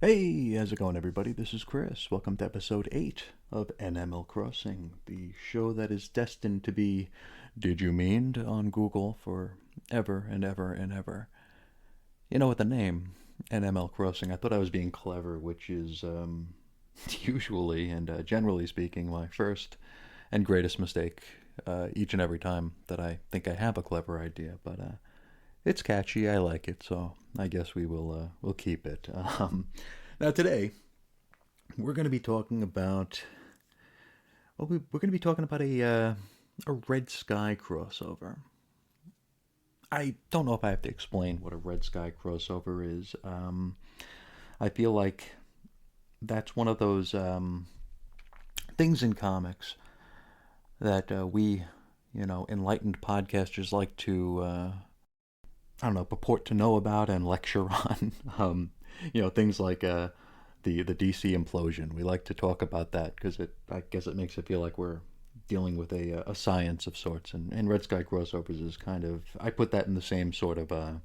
Hey, how's it going, everybody? This is Chris. Welcome to episode 8 of NML Crossing, the show that is destined to be Did You Mean on Google for ever and ever and ever. You know, with the name NML Crossing, I thought I was being clever, which is usually and generally speaking my first and greatest mistake each and every time that I think I have a clever idea. But it's catchy. I like it, so I guess we'll keep it. Now today we're going to be talking about we're going to be talking about a Red Sky crossover. I don't know if I have to explain what a Red Sky crossover is. I feel like that's one of those things in comics that we, enlightened podcasters like to I don't know, purport to know about and lecture on. Things like the DC implosion. We like to talk about that because I guess it makes it feel like we're dealing with a science of sorts. And Red Sky crossovers is kind of, I put that in the same sort of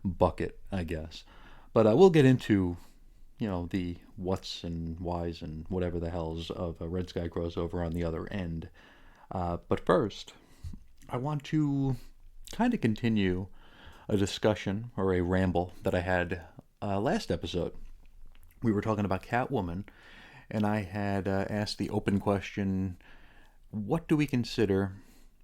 bucket, I guess. But we'll get into, the what's and whys and whatever the hells of a Red Sky crossover on the other end. But first, I want to kind of continue a discussion or a ramble that I had last episode. We were talking about Catwoman, and I had asked the open question: what do we consider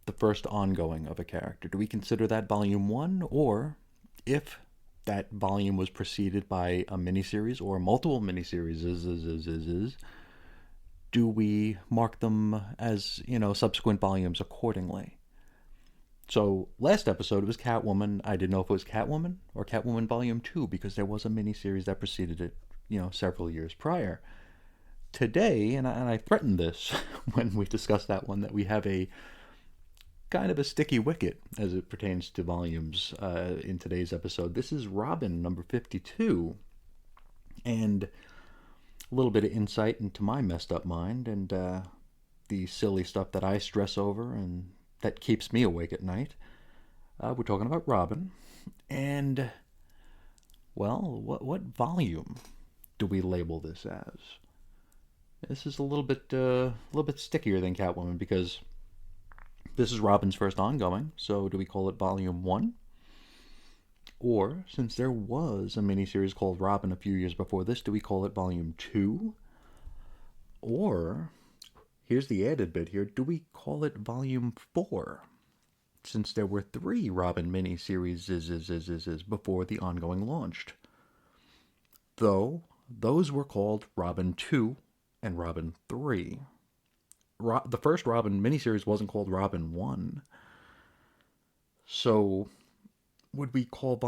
the first ongoing of a character? Do we consider that volume one, or if that volume was preceded by a miniseries or multiple miniseries, do we mark them as subsequent volumes accordingly? So last episode it was Catwoman. I didn't know if it was Catwoman or Catwoman Volume 2 because there was a miniseries that preceded it, several years prior. Today, and I threatened this when we discussed that one, that we have a kind of a sticky wicket as it pertains to volumes in today's episode. This is Robin number 52, and a little bit of insight into my messed up mind and the silly stuff that I stress over and that keeps me awake at night. We're talking about Robin, and well, what volume do we label this as? This is a little bit stickier than Catwoman because this is Robin's first ongoing. So do we call it Volume One, or since there was a miniseries called Robin a few years before this, do we call it Volume Two, or here's the added bit here: do we call it Volume 4? Since there were three Robin miniseries before the ongoing launched. Though those were called Robin 2 and Robin 3. The first Robin miniseries wasn't called Robin 1. So would we call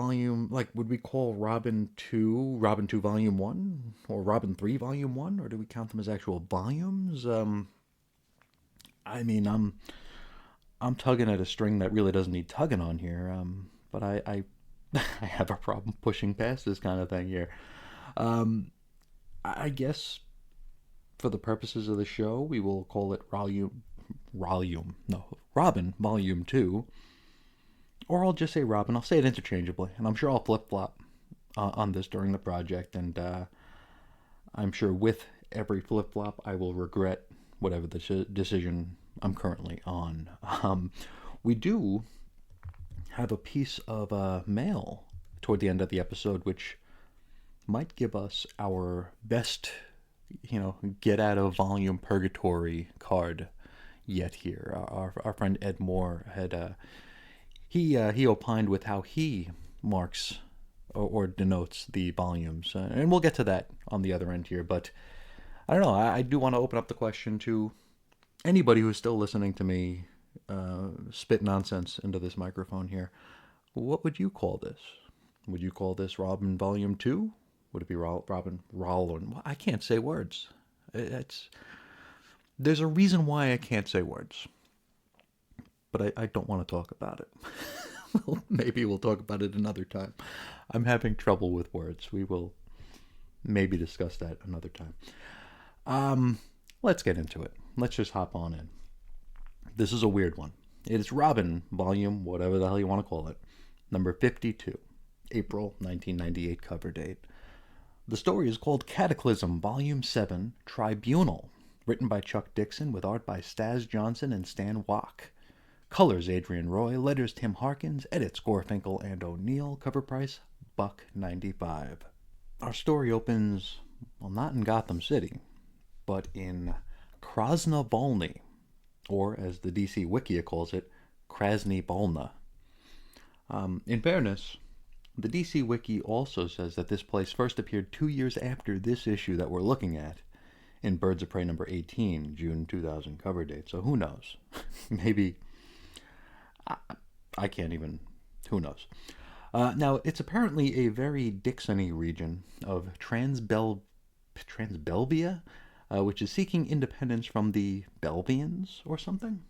Robin 2 Volume 1 or Robin 3 Volume 1, or do we count them as actual volumes? I mean, I'm tugging at a string that really doesn't need tugging on here. But I have a problem pushing past this kind of thing here. I guess for the purposes of the show, we will call it Robin Volume 2. Or I'll just say Robin. I'll say it interchangeably. And I'm sure I'll flip flop on this during the project. And I'm sure with every flip flop, I will regret whatever the decision I'm currently on. We do have a piece of mail toward the end of the episode, which might give us our best, get out of volume purgatory card yet here. Our friend Ed Moore had he opined with how he marks or denotes the volumes, and we'll get to that on the other end here. But I don't know. I do want to open up the question to anybody who's still listening to me spit nonsense into this microphone here. What would you call this? Would you call this Robin Volume 2? Would it be Robin Rollin? I can't say words. There's a reason why I can't say words, but I don't want to talk about it. Well, maybe we'll talk about it another time. I'm having trouble with words. We will maybe discuss that another time. Let's get into it. Let's just hop on in. This is a weird one. It is Robin, volume, whatever the hell you want to call it, number 52, April 1998 cover date. The story is called Cataclysm, Volume 7, Tribunal, written by Chuck Dixon with art by Staz Johnson and Stan Wach. Colors Adrian Roy, letters Tim Harkins, edits Gorfinkel and O'Neill, cover price $1.95. Our story opens, well, not in Gotham City, but in Krasnovolny, or as the DC Wikia calls it, Krasny Bolna. In fairness, the DC Wiki also says that this place first appeared 2 years after this issue that we're looking at, in Birds of Prey number 18, June 2000 cover date. So who knows? Maybe, I can't even, who knows? Now, it's apparently a very Dixon-y region of Transbelvia, which is seeking independence from the Belvians or something.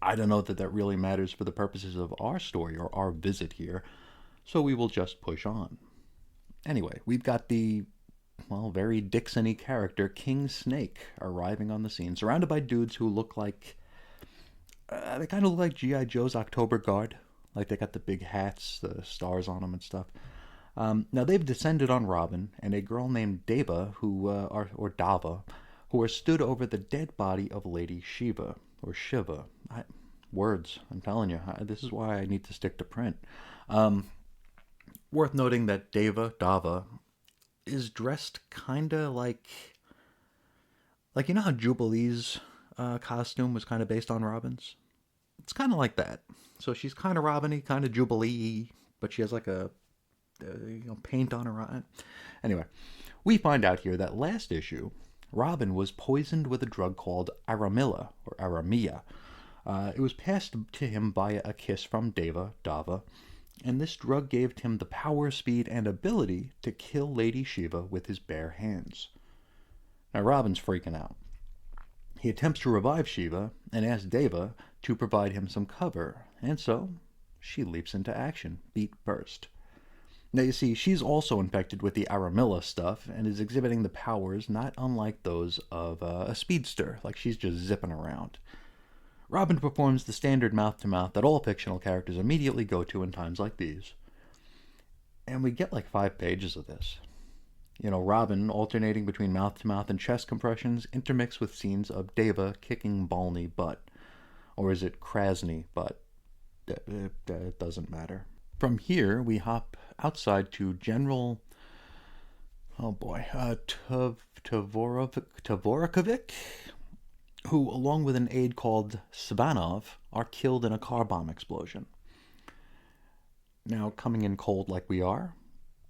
I don't know that really matters for the purposes of our story or our visit here, so we will just push on. Anyway, we've got the, well, very Dixon-y character, King Snake, arriving on the scene, surrounded by dudes who look like, they kind of look like G.I. Joe's October Guard. Like they got the big hats, the stars on them and stuff. Now they've descended on Robin and a girl named Dava, or Dava, who are stood over the dead body of Lady Shiva, or Shiva. Words, I'm telling you, this is why I need to stick to print. Worth noting that Dava, is dressed kinda like you know how Jubilee's costume was kind of based on Robin's? It's kind of like that. So she's kind of Robin-y, kind of Jubilee, but she has like a paint on her eye. Anyway, we find out here that last issue, Robin was poisoned with a drug called Aramilla, or Aramia. It was passed to him via a kiss from Dava, and this drug gave him the power, speed, and ability to kill Lady Shiva with his bare hands. Now Robin's freaking out. He attempts to revive Shiva and asks Dava to provide him some cover, and so she leaps into action, beat first. Now you see, she's also infected with the Aramilla stuff and is exhibiting the powers not unlike those of a speedster, like she's just zipping around. Robin performs the standard mouth-to-mouth that all fictional characters immediately go to in times like these. And we get like 5 pages of this. You know, Robin alternating between mouth-to-mouth and chest compressions intermixed with scenes of Dava kicking Balny butt. Or is it Krasny butt? It doesn't matter. From here, we hop outside to General, Tvorokovic, who, along with an aide called Svanov, are killed in a car bomb explosion. Now, coming in cold like we are,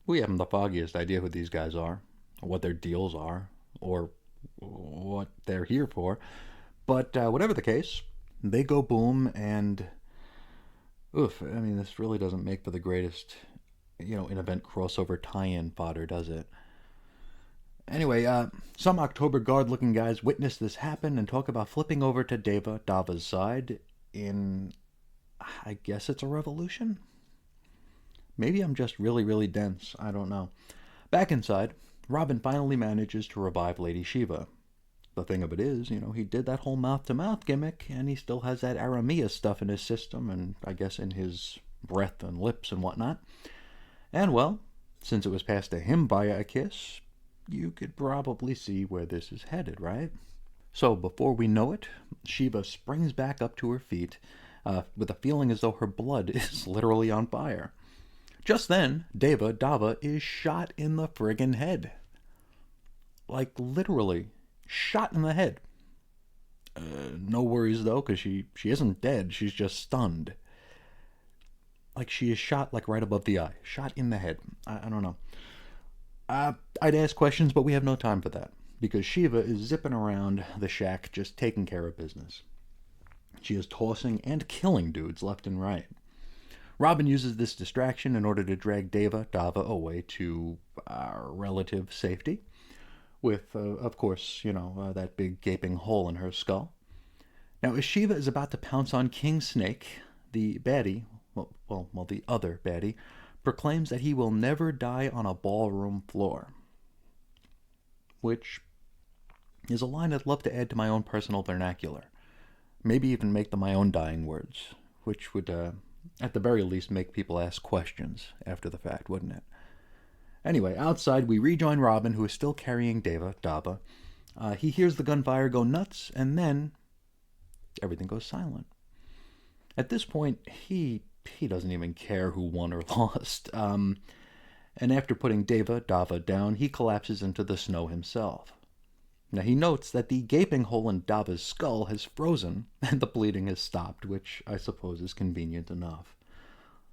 we haven't the foggiest idea who these guys are, or what their deals are, or what they're here for. But whatever the case, they go boom, and this really doesn't make for the greatest, in-event crossover tie-in fodder, does it? Anyway, some October Guard-looking guys witness this happen and talk about flipping over to Dava's side in, I guess it's a revolution? Maybe I'm just really, really dense. I don't know. Back inside, Robin finally manages to revive Lady Shiva. The thing of it is, he did that whole mouth-to-mouth gimmick, and he still has that Aramia stuff in his system, and I guess in his breath and lips and whatnot. And, well, since it was passed to him via a kiss, you could probably see where this is headed, right? So, before we know it, Shiva springs back up to her feet, with a feeling as though her blood is literally on fire. Just then, Dava is shot in the friggin' head. Like, literally, shot in the head. No worries, though, because she isn't dead, she's just stunned. Like, she is shot, like, right above the eye. Shot in the head. I don't know. I'd ask questions, but we have no time for that, because Shiva is zipping around the shack just taking care of business. She is tossing and killing dudes left and right. Robin uses this distraction in order to drag Dava away to relative safety, with, of course, that big gaping hole in her skull. Now, as Shiva is about to pounce on King Snake, the baddie, the other baddie, proclaims that he will never die on a ballroom floor. Which is a line I'd love to add to my own personal vernacular. Maybe even make them my own dying words, which would, at the very least, make people ask questions after the fact, wouldn't it? Anyway, outside we rejoin Robin, who is still carrying Dava. He hears the gunfire go nuts, and then everything goes silent. At this point, he doesn't even care who won or lost. And after putting Dava down, he collapses into the snow himself. Now he notes that the gaping hole in Dava's skull has frozen and the bleeding has stopped, which I suppose is convenient enough.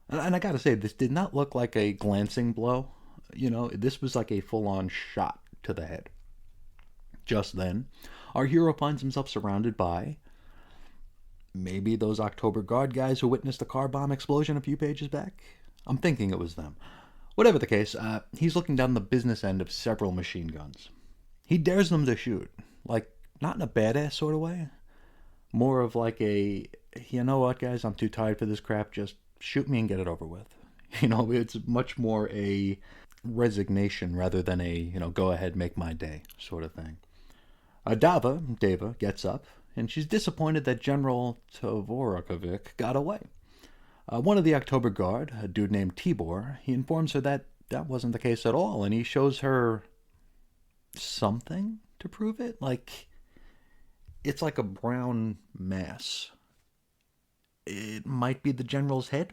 And I gotta say, this did not look like a glancing blow. This was like a full-on shot to the head. Just then, our hero finds himself surrounded by maybe those October Guard guys who witnessed the car bomb explosion a few pages back. I'm thinking it was them. Whatever the case, he's looking down the business end of several machine guns. He dares them to shoot, like, not in a badass sort of way. More of like a, you know what, guys, I'm too tired for this crap, just shoot me and get it over with. It's much more a resignation rather than a, go ahead, make my day sort of thing. Dava gets up, and she's disappointed that General Tvorokovic got away. One of the October Guard, a dude named Tibor, he informs her that that wasn't the case at all, and he shows her something to prove it. Like, it's like a brown mass. It might be the general's head.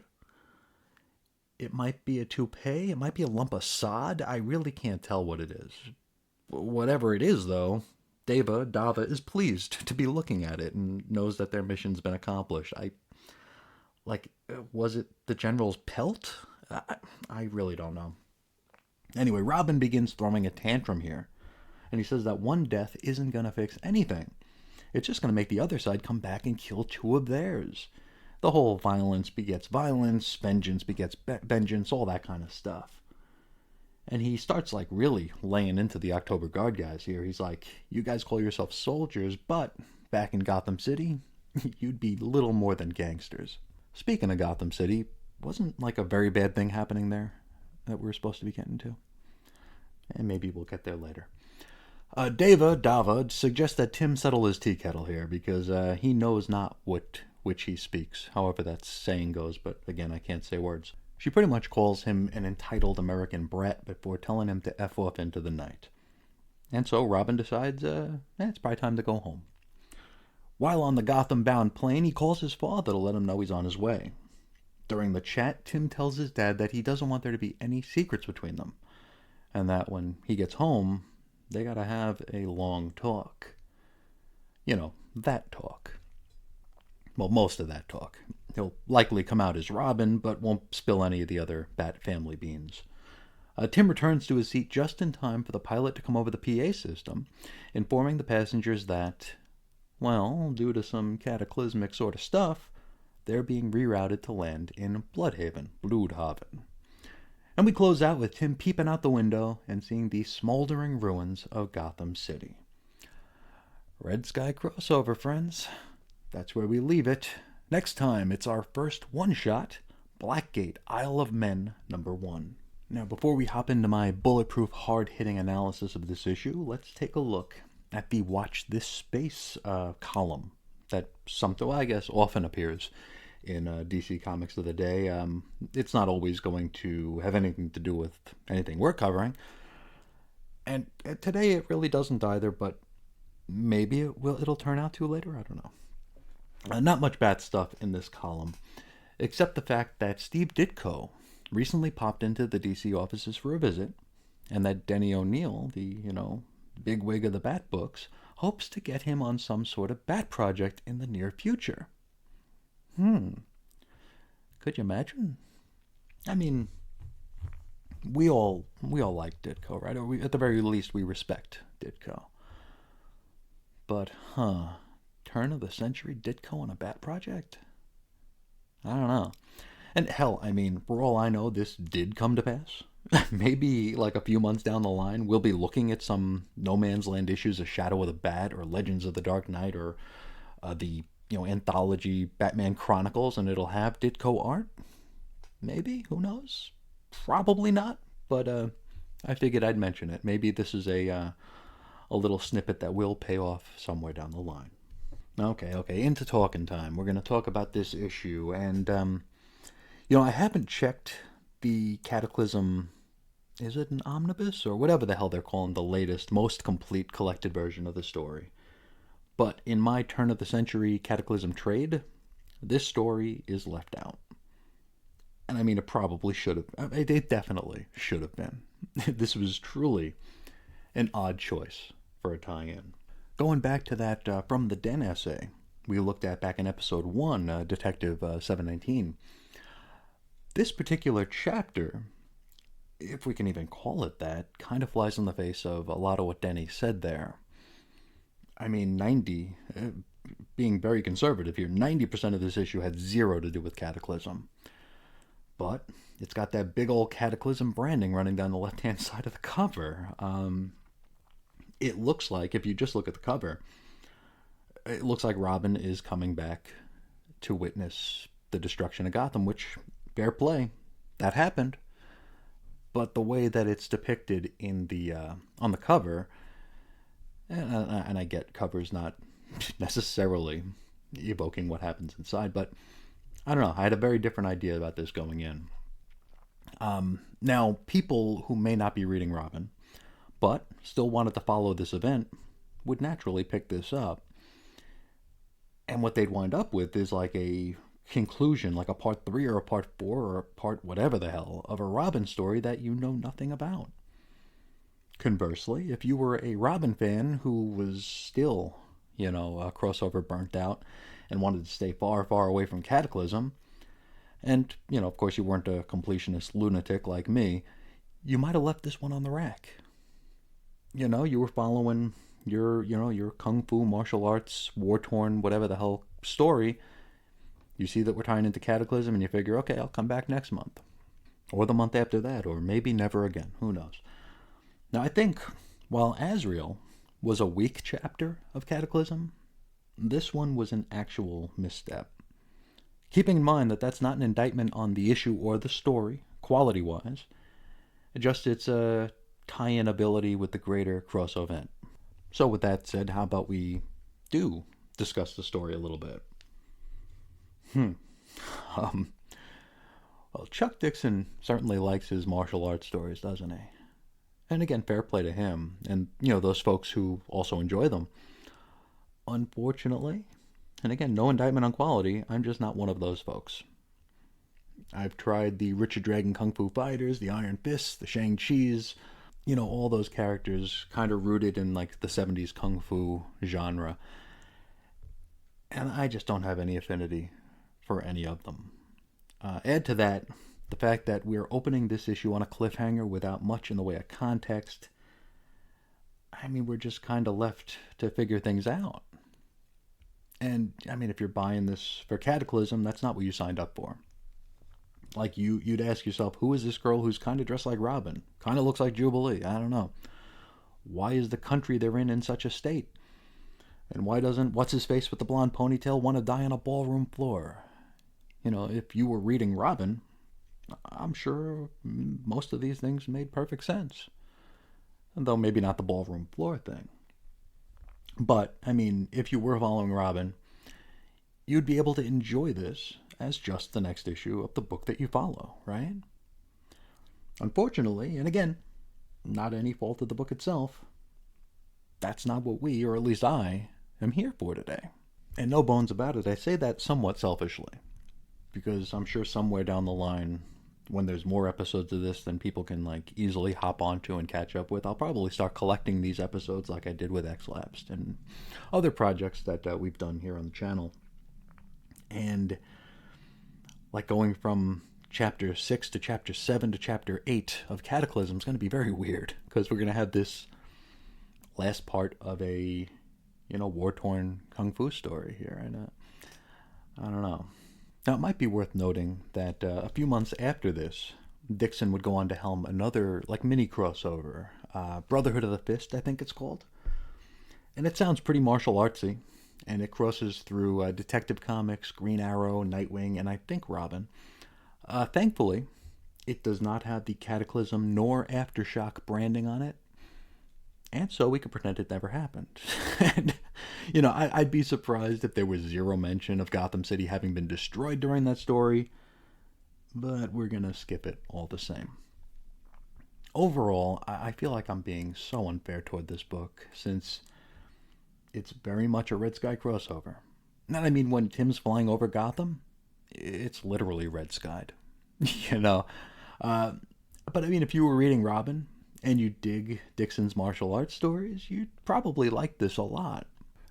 It might be a toupee. It might be a lump of sod. I really can't tell what it is. Whatever it is, though, Dava is pleased to be looking at it and knows that their mission's been accomplished. Was it the general's pelt? I really don't know. Anyway, Robin begins throwing a tantrum here, and he says that one death isn't going to fix anything. It's just going to make the other side come back and kill two of theirs. The whole violence begets violence, vengeance begets vengeance, all that kind of stuff. And he starts really laying into the October Guard guys here. He's like, you guys call yourself soldiers, but back in Gotham City, you'd be little more than gangsters. Speaking of Gotham City, wasn't a very bad thing happening there that we're supposed to be getting to? And maybe we'll get there later. Dava suggests that Tim settle his tea kettle here because he knows not which he speaks, however that saying goes, but again, I can't say words. She pretty much calls him an entitled American brat before telling him to F off into the night. And so Robin decides it's probably time to go home. While on the Gotham-bound plane, he calls his father to let him know he's on his way. During the chat, Tim tells his dad that he doesn't want there to be any secrets between them, and that when he gets home, they gotta have a long talk. That talk. Well, most of that talk. He'll likely come out as Robin, but won't spill any of the other Bat family beans. Tim returns to his seat just in time for the pilot to come over the PA system, informing the passengers that, well, due to some cataclysmic sort of stuff, they're being rerouted to land in Bloodhaven. And we close out with Tim peeping out the window and seeing the smoldering ruins of Gotham City. Red Sky crossover, friends. That's where we leave it. Next time, it's our first one-shot, Blackgate, Isle of Men, #1. Now, before we hop into my bulletproof, hard-hitting analysis of this issue, let's take a look at the Watch This Space column that often appears in DC Comics of the day. It's not always going to have anything to do with anything we're covering. And today it really doesn't either, but maybe it'll turn out to later. I don't know. Not much bad stuff in this column, except the fact that Steve Ditko recently popped into the DC offices for a visit, and that Denny O'Neil, the, bigwig of the Bat books, hopes to get him on some sort of Bat project in the near future. Could you imagine? I mean, we all like Ditko, right? Or at the very least, we respect Ditko. But, turn of the century Ditko on a Bat project? I don't know. And hell, for all I know, this did come to pass. Maybe a few months down the line, we'll be looking at some No Man's Land issues of Shadow of the Bat or Legends of the Dark Knight or the anthology Batman Chronicles, and it'll have Ditko art. Maybe, who knows? Probably not. But I figured I'd mention it. Maybe this is a little snippet that will pay off somewhere down the line. Okay, into talking time. We're going to talk about this issue, and I haven't checked the Cataclysm is it an omnibus or whatever the hell they're calling the latest, most complete collected version of the story. But in my turn of the century Cataclysm trade, this story is left out. And I mean, it probably should have. It definitely should have been. This was truly an odd choice for a tie-in. Going back to that From the Den essay we looked at back in episode 1, Detective 719, this particular chapter, if we can even call it that, kind of flies in the face of a lot of what Denny said there. I mean, being very conservative here, 90% of this issue had zero to do with Cataclysm. But it's got that big old Cataclysm branding running down the left-hand side of the cover. It looks like, if you just look at the cover, it looks like Robin is coming back to witness the destruction of Gotham, which, fair play, that happened. But the way that it's depicted in the on the cover, and I get covers not necessarily evoking what happens inside, but I don't know. I had a very different idea about this going in. Now, people who may not be reading Robin, but still wanted to follow this event, would naturally pick this up. And what they'd wind up with is like a conclusion, like a part 3 or a part 4 or a part whatever the hell of a Robin story that you know nothing about. Conversely, if you were a Robin fan who was still, a crossover burnt out and wanted to stay far, far away from Cataclysm, and, of course you weren't a completionist lunatic like me, you might have left this one on the rack. You were following your kung fu, martial arts, war-torn, whatever the hell story. You see that we're tying into Cataclysm and you figure, okay, I'll come back next month. Or the month after that, or maybe never again. Who knows? Now, I think while Azrael was a weak chapter of Cataclysm, this one was an actual misstep. Keeping in mind that that's not an indictment on the issue or the story, quality-wise, just its tie-in ability with the greater crossover event. So with that said, how about we do discuss the story a little bit? Well, Chuck Dixon certainly likes his martial arts stories, doesn't he? And again, fair play to him, and those folks who also enjoy them. Unfortunately, and again, no indictment on quality, I'm just not one of those folks. I've tried the Richard Dragon Kung Fu Fighters, the Iron Fists, the Shang-Chi's, all those characters kind of rooted in like the 70s Kung Fu genre. And I just don't have any affinity for any of them. Add to that the fact that we're opening this issue on a cliffhanger without much in the way of context. I mean, we're just kind of left to figure things out. And, I mean, if you're buying this for Cataclysm, that's not what you signed up for. Like, you'd ask yourself, who is this girl who's kind of dressed like Robin? Kind of looks like Jubilee. I don't know. Why is the country they're in such a state? And why doesn't what's-his-face with the blonde ponytail want to die on a ballroom floor? If you were reading Robin, I'm sure most of these things made perfect sense. Though maybe not the ballroom floor thing. But, I mean, if you were following Robin, you'd be able to enjoy this as just the next issue of the book that you follow, right? Unfortunately, and again, not any fault of the book itself, that's not what we, or at least I, am here for today. And no bones about it, I say that somewhat selfishly, because I'm sure somewhere down the line, when there's more episodes of this than people can easily hop onto and catch up with, I'll probably start collecting these episodes like I did with X-Lapsed and other projects that we've done here on the channel. And going from chapter 6 to chapter 7 to chapter 8 of Cataclysm is going to be very weird, because we're going to have this last part of a war-torn kung fu story here, and I don't know. Now, it might be worth noting that a few months after this, Dixon would go on to helm another mini crossover, Brotherhood of the Fist, I think it's called. And it sounds pretty martial artsy, and it crosses through Detective Comics, Green Arrow, Nightwing, and I think Robin. Thankfully, it does not have the Cataclysm nor Aftershock branding on it, and so we could pretend it never happened. And, I'd be surprised if there was zero mention of Gotham City having been destroyed during that story, but we're going to skip it all the same. overall, I feel like I'm being so unfair toward this book since it's very much a Red Sky crossover. And I mean, when Tim's flying over Gotham, it's literally red skied. you know? Uh, but I mean, if you were reading Robin and you dig Dixon's martial arts stories, you'd probably like this a lot,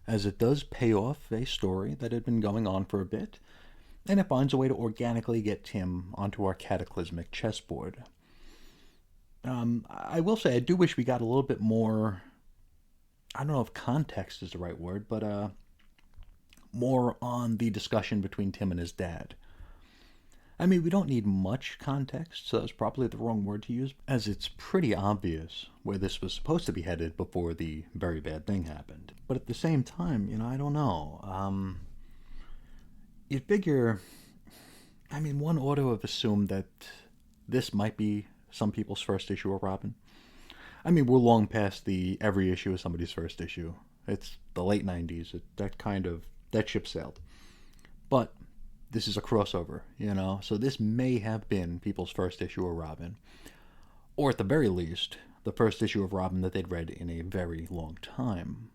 as it does pay off a story that had been going on for a bit, and it finds a way to organically get Tim onto our cataclysmic chessboard. I will say, I do wish we got a little bit more. I don't know if context is the right word, but more on the discussion between Tim and his dad. I mean, we don't need much context, so that's probably the wrong word to use, as it's pretty obvious where this was supposed to be headed before the very bad thing happened. But at the same time, I don't know. You'd figure, I mean, one ought to have assumed that this might be some people's first issue of Robin. I mean, we're long past the every issue is somebody's first issue. It's the late 90s. That ship sailed. But this is a crossover, So this may have been people's first issue of Robin. Or at the very least, the first issue of Robin that they'd read in a very long time.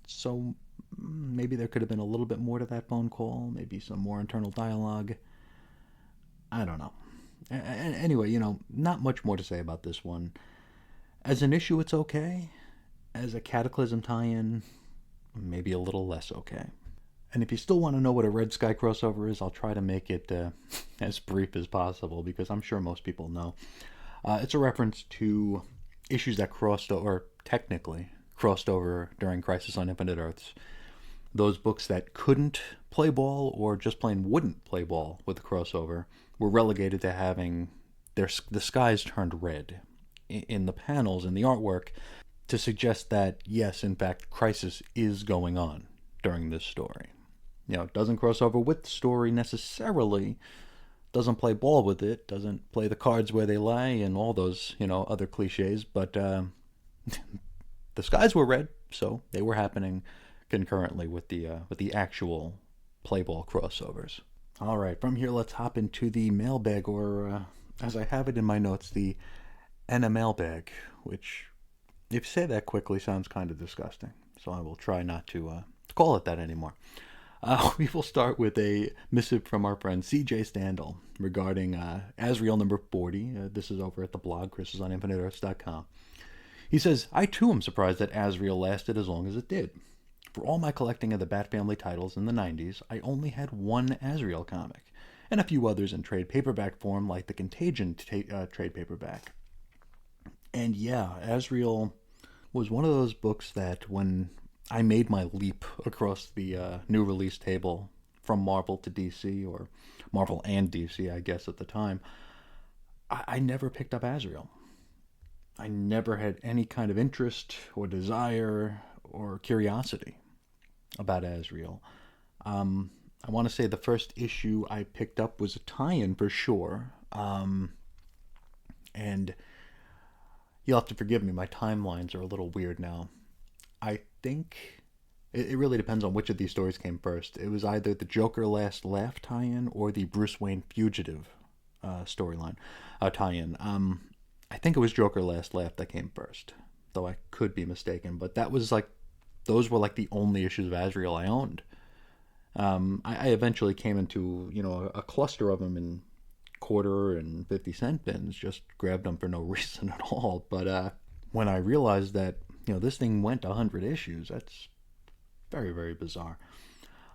So maybe there could have been a little bit more to that phone call, maybe some more internal dialogue. I don't know. Anyway, not much more to say about this one. As an issue, it's okay. As a Cataclysm tie-in, maybe a little less okay. And if you still want to know what a Red Sky crossover is, I'll try to make it as brief as possible, because I'm sure most people know. It's a reference to issues that technically crossed over during Crisis on Infinite Earths. Those books that couldn't play ball or just plain wouldn't play ball with the crossover were relegated to having the skies turned red in the panels, in the artwork, to suggest that, yes, in fact, Crisis is going on during this story. It doesn't cross over with the story necessarily, doesn't play ball with it, doesn't play the cards where they lay, and all those, other cliches, but the skies were red, so they were happening concurrently with the actual play ball crossovers. All right, from here, let's hop into the mailbag, or as I have it in my notes, the NMaiLbag, which, if you say that quickly, sounds kind of disgusting. So I will try not to call it that anymore. We will start with a missive from our friend CJ Standel regarding Azrael number 40. This is over at the blog, chrisisoninfiniteearths.com. He says, I too am surprised that Azrael lasted as long as it did. For all my collecting of the Bat Family titles in the 90s, I only had one Azrael comic, and a few others in trade paperback form, like the Contagion trade paperback. And yeah, Azrael was one of those books that when I made my leap across the new release table from Marvel to DC, or Marvel and DC, I guess, at the time, I never picked up Azrael. I never had any kind of interest or desire or curiosity about Azrael. I want to say the first issue I picked up was a tie-in for sure. And you'll have to forgive me, my timelines are a little weird now. I think it really depends on which of these stories came first. It was either the Joker Last Laugh tie-in or the Bruce Wayne Fugitive storyline tie-in. I think it was Joker Last Laugh that came first, though I could be mistaken. But those were like the only issues of Azrael I owned. I eventually came into a cluster of them in quarter and 50-cent bins, just grabbed them for no reason at all. But when I realized that this thing went 100 issues, that's very, very bizarre.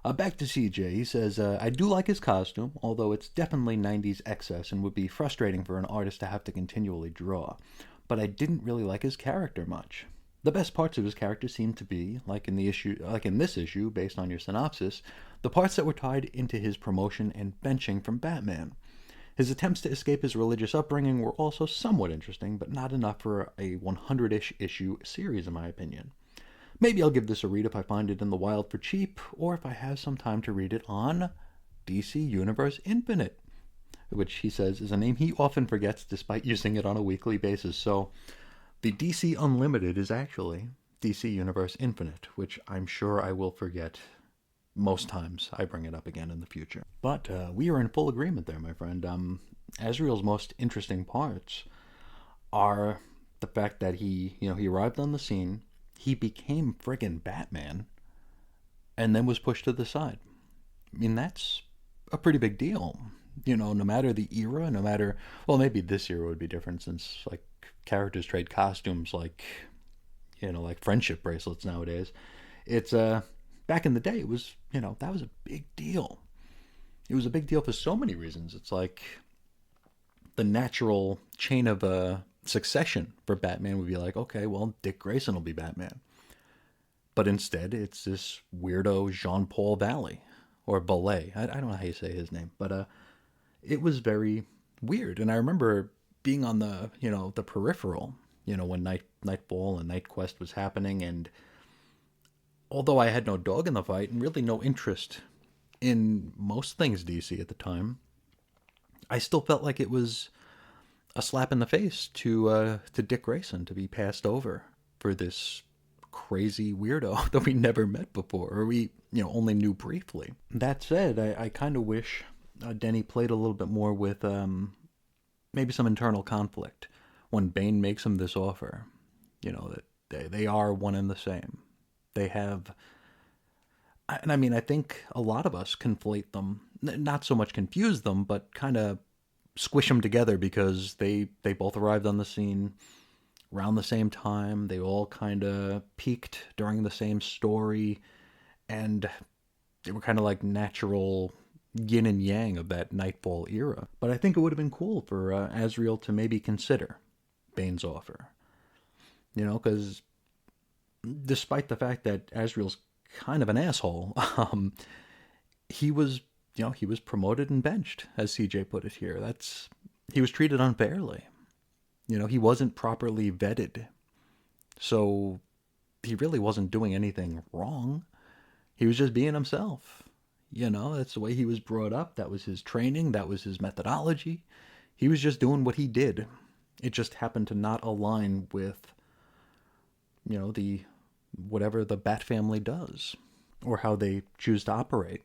Back to CJ. He says, I do like his costume, although it's definitely 90s excess and would be frustrating for an artist to have to continually draw. But I didn't really like his character much. The best parts of his character seemed to be, like in this issue, based on your synopsis, the parts that were tied into his promotion and benching from Batman. His attempts to escape his religious upbringing were also somewhat interesting, but not enough for a 100-ish issue series, in my opinion. Maybe I'll give this a read if I find it in the wild for cheap, or if I have some time to read it on DC Universe Infinite, which he says is a name he often forgets despite using it on a weekly basis. So the DC Unlimited is actually DC Universe Infinite, which I'm sure I will forget most times I bring it up again in the future. But we are in full agreement there, my friend. Azrael's most interesting parts are the fact that he arrived on the scene, he became friggin' Batman, and then was pushed to the side. I mean, that's a pretty big deal. No matter the era, no matter, well, maybe this era would be different since, like, characters trade costumes like, like friendship bracelets nowadays. It's, back in the day, it was, that was a big deal. It was a big deal for so many reasons. It's like the natural chain of succession for Batman would be like, okay, well, Dick Grayson will be Batman. But instead, it's this weirdo Jean-Paul Valley, or Ballet. I don't know how you say his name, but it was very weird. And I remember being on the peripheral, when Nightfall and Night Quest was happening, and although I had no dog in the fight and really no interest in most things DC at the time, I still felt like it was a slap in the face to Dick Grayson to be passed over for this crazy weirdo that we never met before, or we only knew briefly. That said, I kind of wish Denny played a little bit more with maybe some internal conflict when Bane makes him this offer. That they are one and the same. They have, and I mean, I think a lot of us conflate them, not so much confuse them, but kind of squish them together because they both arrived on the scene around the same time. They all kind of peaked during the same story, and they were kind of like natural yin and yang of that Nightfall era. But I think it would have been cool for Azrael to maybe consider Bane's offer. Because despite the fact that Azrael's kind of an asshole, he was promoted and benched, as CJ put it here. He was treated unfairly. He wasn't properly vetted. So he really wasn't doing anything wrong. He was just being himself. That's the way he was brought up. That was his training. That was his methodology. He was just doing what he did. It just happened to not align with, the whatever the Bat family does or how they choose to operate.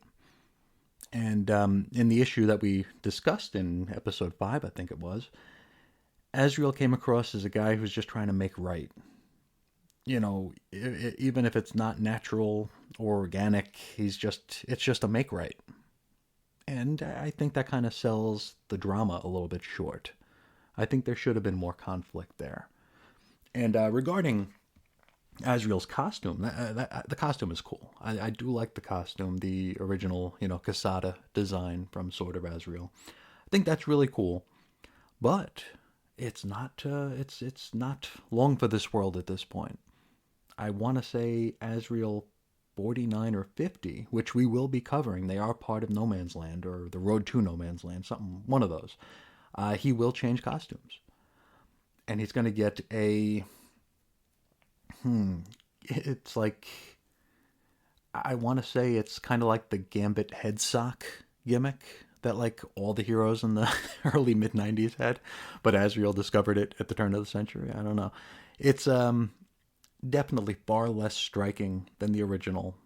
And in the issue that we discussed in episode 5, I think it was, Azrael came across as a guy who's just trying to make right. Even if it's not natural or organic, it's just a make right. And I think that kind of sells the drama a little bit short. I think there should have been more conflict there. And regarding Azrael's costume, the costume is cool. I do like the costume, the original, Casada design from Sword of Azrael. I think that's really cool. But it's not long for this world at this point. I want to say Azrael 49 or 50, which we will be covering. They are part of No Man's Land, or the Road to No Man's Land, one of those. He will change costumes. And he's going to get it's like, I want to say it's kind of like the Gambit head sock gimmick that like all the heroes in the early mid-90s had, but Azrael discovered it at the turn of the century. I don't know. It's definitely far less striking than the original,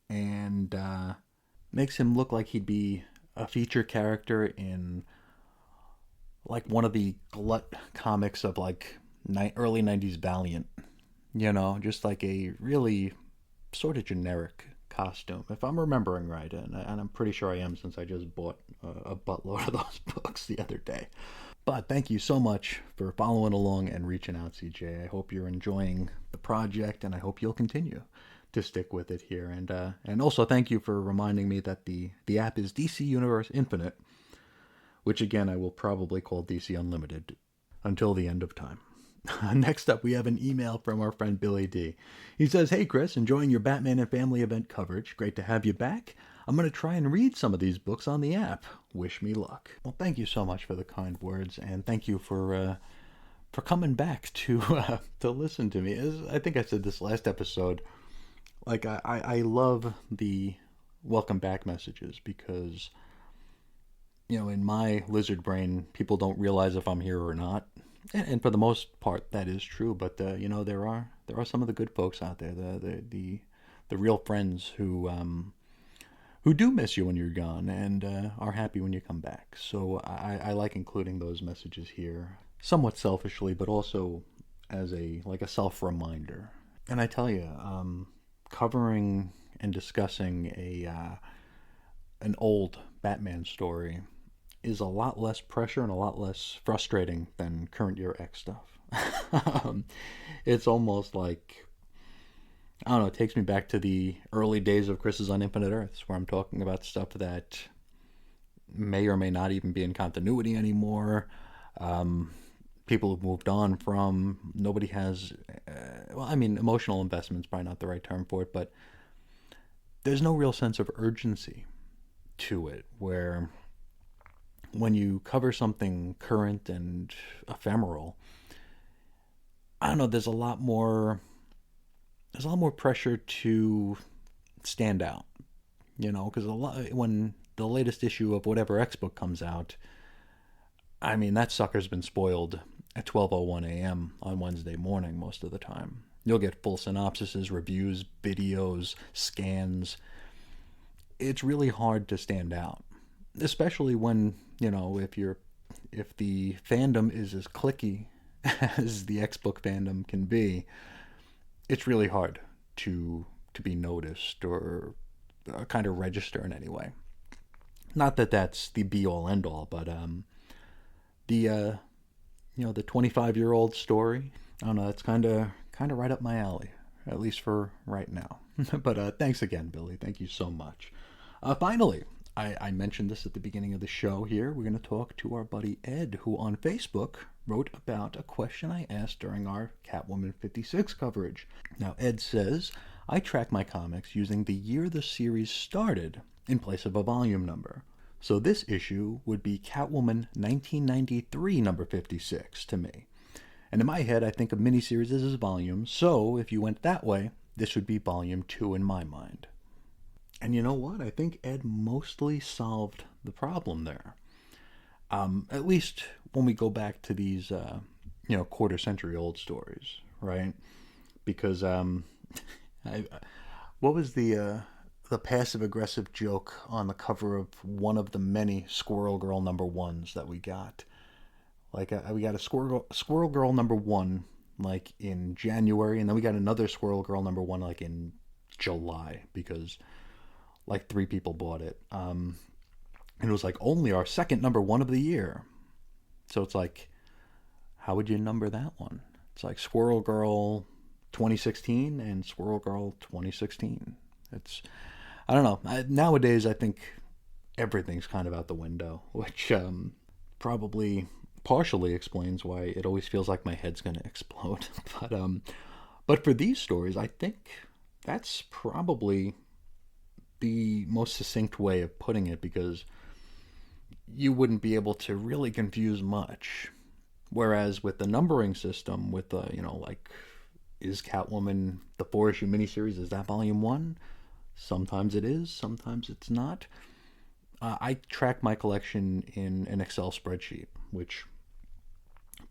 and makes him look like he'd be a feature character in like one of the glut comics of like early 90s Valiant. Just like a really sort of generic costume, if I'm remembering right, and I'm pretty sure I am since I just bought a buttload of those books the other day. But thank you so much for following along and reaching out, CJ. I hope you're enjoying the project, and I hope you'll continue to stick with it here. And also thank you for reminding me that the app is DC Universe Infinite, which again I will probably call DC Unlimited until the end of time. Next up, we have an email from our friend Billy D. He says, "Hey Chris, enjoying your Batman and Family event coverage. Great to have you back. I'm going to try and read some of these books on the app. Wish me luck." Well, thank you so much for the kind words, and thank you for coming back to listen to me. As I think I said this last episode, like I love the welcome back messages because, in my lizard brain, people don't realize if I'm here or not. And for the most part, that is true. But there are some of the good folks out there, the real friends who do miss you when you're gone and are happy when you come back. So I like including those messages here. somewhat selfishly, but also as a self reminder. And I tell you, covering and discussing an old Batman story is a lot less pressure and a lot less frustrating than current year X stuff. It's almost like, I don't know, it takes me back to the early days of Chris's on Infinite Earths, where I'm talking about stuff that may or may not even be in continuity anymore. People have moved on from. Nobody has, emotional investment's probably not the right term for it, but there's no real sense of urgency to it, where when you cover something current and ephemeral, I don't know, there's a lot more pressure to stand out, because when the latest issue of whatever X book comes out, I mean, that sucker's been spoiled at 12:01 a.m. on Wednesday morning most of the time. You'll get full synopsises, reviews, videos, scans. It's really hard to stand out, especially when, if the fandom is as cliquey as the X-Book fandom can be, it's really hard to be noticed or kind of register in any way. Not that that's the be-all, end-all, but the 25-year-old story, I don't know, it's kind of right up my alley, at least for right now. But thanks again, Billy. Thank you so much. Finally, I mentioned this at the beginning of the show here. We're going to talk to our buddy Ed, who on Facebook wrote about a question I asked during our Catwoman 56 coverage. Now, Ed says, I track my comics using the year the series started in place of a volume number. So this issue would be Catwoman 1993 number 56 to me. And in my head, I think of miniseries as volumes, so if you went that way, this would be volume 2 in my mind. And you know what? I think Ed mostly solved the problem there. At least when we go back to these, quarter-century old stories, right? Because what was the passive-aggressive joke on the cover of one of the many Squirrel Girl number ones that we got? Like, we got a Squirrel Girl number 1, like, in January, and then we got another Squirrel Girl number 1, like, in July, because, like, 3 people bought it. And it was, like, only our second number 1 of the year. So it's like, how would you number that one? It's like Squirrel Girl 2016 and Squirrel Girl 2016. I don't know. Nowadays, I think everything's kind of out the window, which probably partially explains why it always feels like my head's going to explode. But for these stories, I think that's probably the most succinct way of putting it, because you wouldn't be able to really confuse much. Whereas with the numbering system, with is Catwoman the 4-issue miniseries, is that volume 1? Sometimes it is, sometimes it's not. I track my collection in an Excel spreadsheet, which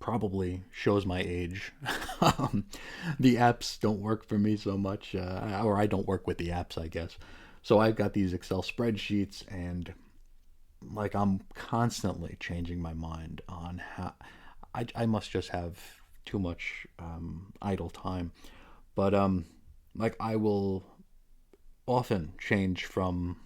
probably shows my age. The apps don't work for me so much, or I don't work with the apps, I guess. So I've got these Excel spreadsheets, and like, I'm constantly changing my mind on how I must just have too much idle time. But I will often change from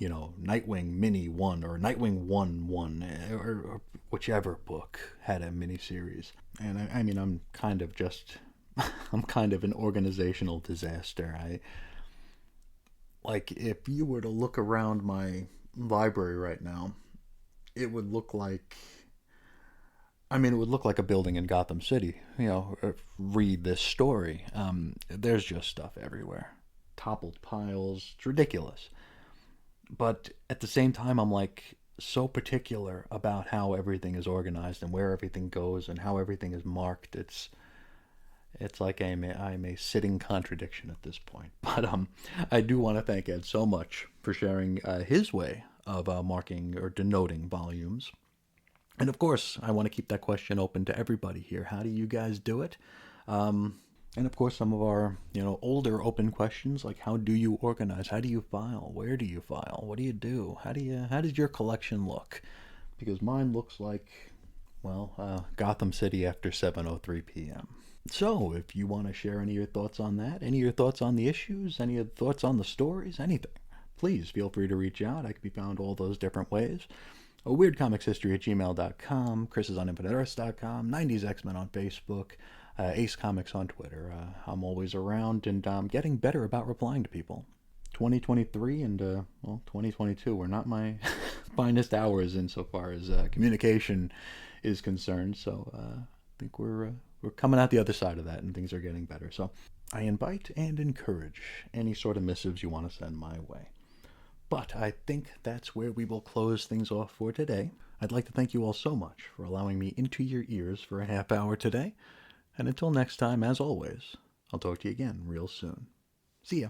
Nightwing Mini 1 or Nightwing 1 or whichever book had a miniseries. And I mean, I'm kind of an organizational disaster. If you were to look around my library right now, it would look like a building in Gotham City. Read this story. There's just stuff everywhere. Toppled piles. It's ridiculous. But at the same time, I'm so particular about how everything is organized and where everything goes and how everything is marked. It's like I'm a sitting contradiction at this point. But I do want to thank Ed so much for sharing his way of marking or denoting volumes. And of course, I want to keep that question open to everybody here. How do you guys do it? And of course, some of our older open questions, like how do you organize? How do you file? Where do you file? What do you do? How does your collection look? Because mine looks like Gotham City after 7:03 p.m. So, if you want to share any of your thoughts on that, any of your thoughts on the issues, any of your thoughts on the stories, anything, please feel free to reach out. I can be found all those different ways. weirdcomicshistory@gmail.com, Chris is on infiniteearths.com, 90s X-Men on Facebook, Ace Comics on Twitter. I'm always around, and I'm getting better about replying to people. 2023 and 2022 were not my finest hours insofar as communication is concerned. So I think we're coming out the other side of that, and things are getting better. So I invite and encourage any sort of missives you want to send my way. But I think that's where we will close things off for today. I'd like to thank you all so much for allowing me into your ears for a half hour today. And until next time, as always, I'll talk to you again real soon. See ya.